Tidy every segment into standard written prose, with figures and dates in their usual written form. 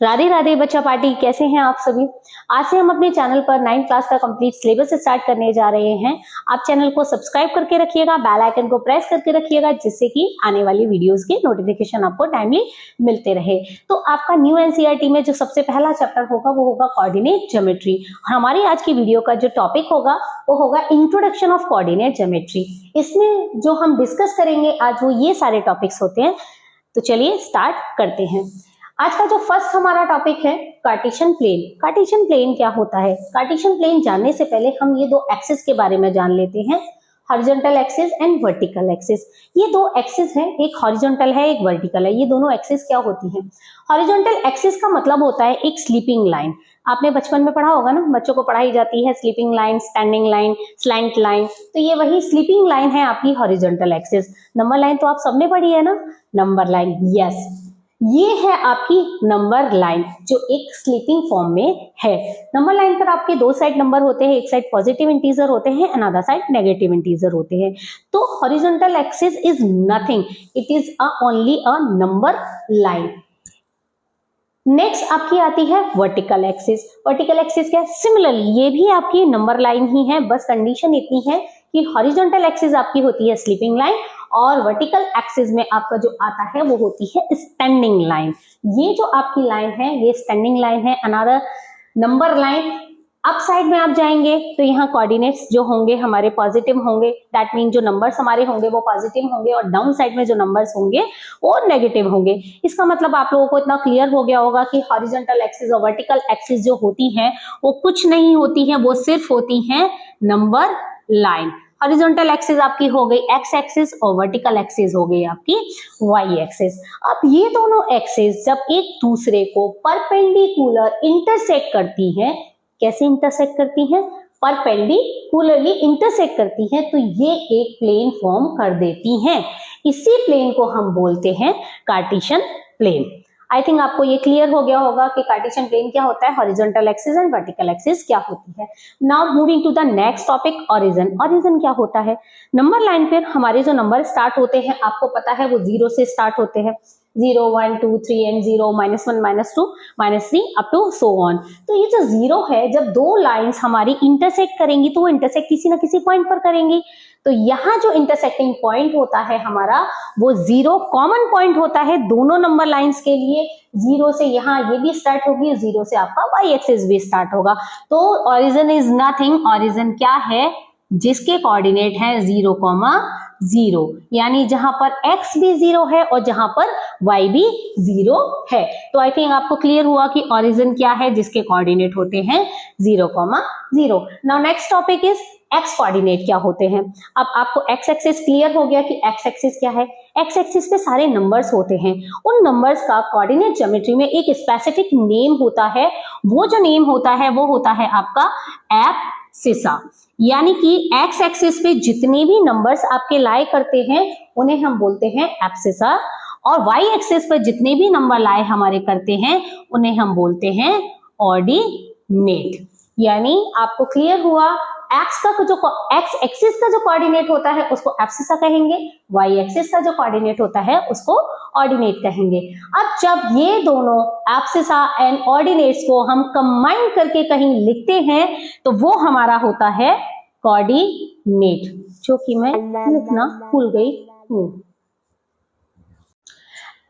राधे राधे बच्चा पार्टी, कैसे हैं आप सभी। आज से हम अपने चैनल पर 9th क्लास का कंप्लीट सिलेबस स्टार्ट करने जा रहे हैं। आप चैनल को सब्सक्राइब करके रखिएगा, बेल आइकन को प्रेस करके रखिएगा, जिससे कि आने वाली वीडियोस के नोटिफिकेशन आपको टाइमली मिलते रहे। तो आपका न्यू एनसीईआरटी में जो सबसे पहला चैप्टर होगा वो होगा कोऑर्डिनेट ज्योमेट्री। और हमारी आज की वीडियो का जो टॉपिक होगा वो होगा इंट्रोडक्शन ऑफ कोऑर्डिनेट ज्योमेट्री। इसमें जो हम डिस्कस करेंगे आज वो ये सारे टॉपिक्स होते हैं। तो चलिए स्टार्ट करते हैं। आज का जो फर्स्ट हमारा टॉपिक है कार्टेशियन प्लेन। कार्टेशियन प्लेन क्या होता है? कार्टेशियन प्लेन जानने से पहले हम ये दो एक्सिस के बारे में जान लेते हैं, horizontal axis and vertical axis. ये दो एक्सिस हैं, एक हॉरिजॉन्टल है, एक वर्टिकल है। ये दोनों एक्सिस क्या होती हैं? हॉरिजॉन्टल एक्सिस का मतलब होता है एक स्लीपिंग लाइन। आपने बचपन में पढ़ा होगा ना, बच्चों को पढ़ाई जाती है sleeping line, standing line, slant line. तो ये वही स्लीपिंग लाइन है आपकी हॉरिजॉन्टल एक्सिस। नंबर लाइन तो आप सबने पढ़ी है ना, नंबर लाइन। यस, ये है आपकी नंबर लाइन जो एक स्लीपिंग फॉर्म में है। नंबर लाइन पर आपके दो साइड नंबर होते हैं, एक साइड पॉजिटिव इंटीजर होते हैं, अनदर साइड नेगेटिव इंटीजर होते हैं। तो horizontal axis is nothing, it is only a number line. Next आपकी आती है वर्टिकल एक्सिस। वर्टिकल एक्सिस क्या है? सिमिलरली ये भी आपकी नंबर लाइन ही है, बस कंडीशन इतनी है कि हॉरिजॉन्टल एक्सिस आपकी होती है स्लीपिंग लाइन और वर्टिकल एक्सिस में आपका जो आता है वो होती है स्टैंडिंग लाइन। ये जो आपकी लाइन है ये स्टैंडिंग लाइन है, another number line. Up side में आप जाएंगे तो यहाँ कोऑर्डिनेट्स जो होंगे हमारे पॉजिटिव होंगे, दैट मीन जो नंबर्स हमारे होंगे वो पॉजिटिव होंगे, और डाउन साइड में जो नंबर्स होंगे वो नेगेटिव होंगे। इसका मतलब आप लोगों को इतना क्लियर हो गया होगा कि हॉरिजॉन्टल एक्सिस और वर्टिकल एक्सिस जो होती हैं वो कुछ नहीं होती हैं, वो सिर्फ होती हैं नंबर लाइन। हॉरिजॉन्टल एक्सिस आपकी हो गई एक्स एक्सिस और वर्टिकल एक्सिस हो गई आपकी वाई एक्सिस। अब ये दोनों एक्सिस जब एक दूसरे को परपेंडिकुलर इंटरसेक्ट करती हैं, कैसे इंटरसेक्ट करती हैं? परपेंडिकुलरली इंटरसेक्ट करती हैं, तो ये एक प्लेन फॉर्म कर देती हैं। इसी प्लेन को हम बोलते हैं कार्टेशियन प्लेन। आई थिंक आपको ये क्लियर हो गया होगा कि कार्टेशियन प्लेन क्या होता है, horizontal axis and vertical axis क्या होती है। Now moving to the next topic, origin. Origin क्या होता है? नंबर लाइन पर हमारे जो नंबर स्टार्ट होते हैं आपको पता है वो 0 से स्टार्ट होते हैं। 0 1 2 3 and 0 -1 -2 -3 up to so on. तो ये जो 0 है, जब दो लाइंस हमारी इंटरसेक्ट करेंगी तो वो इंटरसेक्ट किसी ना किसी पॉइंट पर करेंगी। तो यहाँ जो इंटरसेक्टिंग पॉइंट होता है हमारा वो 0 कॉमन पॉइंट होता है दोनों नंबर लाइंस के लिए। 0 से यहाँ ये भी स्टार्ट होगी, 0 से आपका वाई एक्सिस भी स्टार्ट होगा। तो ओरिजिन इज नथिंग, ओरिजिन क्या है? जिसके कोऑर्डिनेट है 0, 0, यानी जहां पर x भी 0 है और जहां पर y भी 0 है। तो आई थिंक आपको क्लियर हुआ कि ओरिजिन क्या है, जिसके कोऑर्डिनेट होते हैं 0, 0। Now next topic is x coordinate क्या होते हैं। अब आपको x एक्सिस क्लियर हो गया कि x एक्सिस क्या है। x एक्सिस पे सारे नंबर्स होते हैं, उन नंबर्स का कोऑर्डिनेट ज्योमेट्री में एक स्पेसिफिक नेम होता है। वो जो नेम होता है वो होता है आपका एब्सिसा। यानी कि x एक्सिस पे जितने भी नंबर्स आपके लाई करते हैं उन्हें हम बोलते हैं एब्सिसा, और y एक्सिस पर जितने भी नंबर लाई हमारे करते हैं उन्हें हम बोलते हैं ऑर्डिनेट। यानी आपको क्लियर हुआ, x एक्सिस का जो कोऑर्डिनेट होता है उसको एब्सिसा कहेंगे, y एक्सिस का जो कोऑर्डिनेट होता है उसको ऑर्डिनेट कहेंगे। अब जब ये दोनों एब्सिसा एंड ऑर्डिनेट्स को हम कंबाइन करके कहीं लिखते हैं तो वो हमारा होता है कोऑर्डिनेट, जो कि मैं लिखना भूल गई हूं।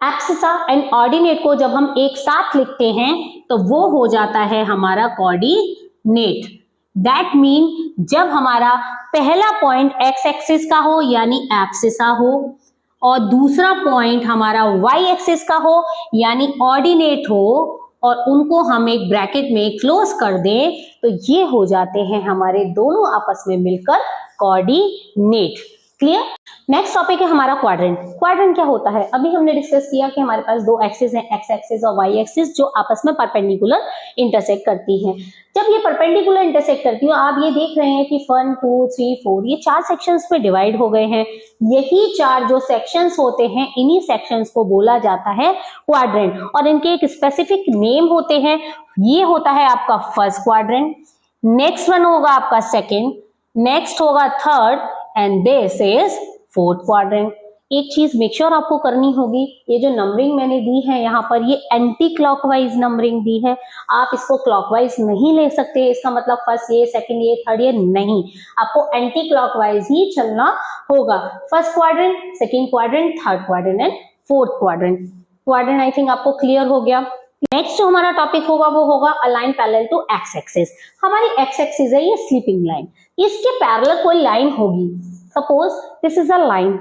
एब्सिसा एंड ऑर्डिनेट को जब हम एक साथ लिखते हैं तो वो हो जाता है हमारा कोऑर्डिनेट। दैट मीन जब हमारा पहला पॉइंट एक्स एक्सिस का हो यानी एब्सिसा हो, और दूसरा पॉइंट हमारा वाई एक्सिस का हो यानी ऑर्डिनेट हो, और उनको हम एक ब्रैकेट में क्लोज कर दें तो ये हो जाते हैं हमारे दोनों आपस में मिलकर कोऑर्डिनेट। क्लियर? नेक्स्ट टॉपिक है हमारा क्वाड्रेंट। क्वाड्रेंट क्या होता है? अभी हमने डिस्कस किया कि हमारे पास दो एक्सिस हैं, एक्स एक्सिस और वाई एक्सिस, जो आपस में परपेंडिकुलर इंटरसेक्ट करती हैं। जब ये परपेंडिकुलर इंटरसेक्ट करती है, आप ये देख रहे हैं कि 1 2 3 4 ये 4 सेक्शंस में डिवाइड हो गए हैं। यही 4 जो सेक्शंस होते हैं, इन्हीं सेक्शंस को बोला जाता है क्वाड्रेंट, और इनके एक स्पेसिफिक नेम होते हैं। ये होता है आपका फर्स्ट क्वाड्रेंट, नेक्स्ट वन होगा आपका सेकेंड, नेक्स्ट होगा third, and this is fourth quadrant. एक चीज मेक श्योर आपको करनी होगी, ये जो नंबरिंग मैंने दी है यहाँ पर, ये एंटी क्लॉकवाइज नंबरिंग दी है। आप इसको क्लॉकवाइज नहीं ले सकते, इसका मतलब फर्स्ट ये, सेकंड ये, थर्ड ये, नहीं, आपको एंटी क्लॉकवाइज ही चलना होगा। First quadrant, second quadrant, third quadrant and fourth quadrant I think आपको क्लियर हो गया। नेक्स्ट जो हमारा टॉपिक होगा वो होगा a line parallel to X axis. हमारी एक्स एक्सिस है ये स्लीपिंग लाइन, इसके पैरेलल कोई लाइन होगी, suppose this is a line,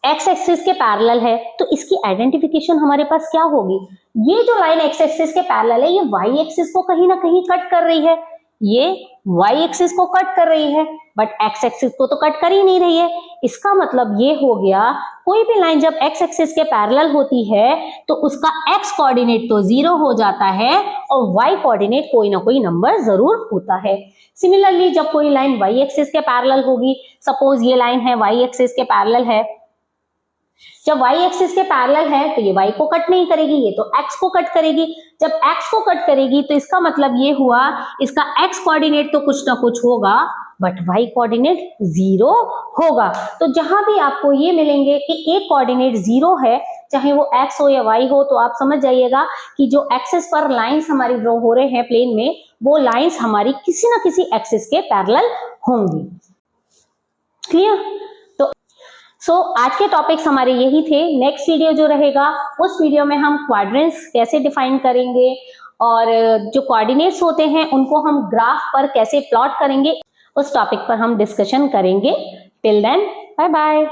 X axis के पैरेलल है, तो इसकी आइडेंटिफिकेशन हमारे पास क्या होगी? ये जो लाइन एक्स एक्सिस के पैरेलल है, ये वाई एक्सिस को कहीं ना कहीं कट कर रही है, ये वाई एक्सिस को कट कर रही है, बट एक्स एक्सिस को तो कट कर ही नहीं रही है। इसका मतलब ये हो गया, कोई भी लाइन जब एक्स एक्सिस के पैरेलल होती है तो उसका एक्स कोऑर्डिनेट तो 0 हो जाता है और वाई कोऑर्डिनेट कोई ना कोई नंबर जरूर होता है। सिमिलरली जब कोई लाइन वाई एक्सिस के पैरेलल होगी, सपोज ये लाइन है वाई एक्सिस के पैरेलल है, जब y एक्सिस के पैरेलल है तो ये y को कट नहीं करेगी, ये तो x को कट करेगी। जब x को कट करेगी तो इसका मतलब ये हुआ, इसका x कोऑर्डिनेट तो कुछ ना कुछ होगा बट y कोऑर्डिनेट 0 होगा। तो जहां भी आपको ये मिलेंगे कि एक कोऑर्डिनेट 0 है, चाहे वो x हो या y हो, तो आप समझ जाइएगा कि जो एक्सिस पर लाइंस हमारी ड्रॉ हो रहे हैं प्लेन में, वो लाइंस हमारी किसी ना किसी एक्सिस के पैरेलल होंगी। क्लियर? सो आज के टॉपिक्स हमारे यही थे। नेक्स्ट वीडियो जो रहेगा उस वीडियो में हम क्वाड्रेंट्स कैसे डिफाइन करेंगे और जो कोऑर्डिनेट्स होते हैं उनको हम ग्राफ पर कैसे प्लॉट करेंगे, उस टॉपिक पर हम डिस्कशन करेंगे। Till then bye bye.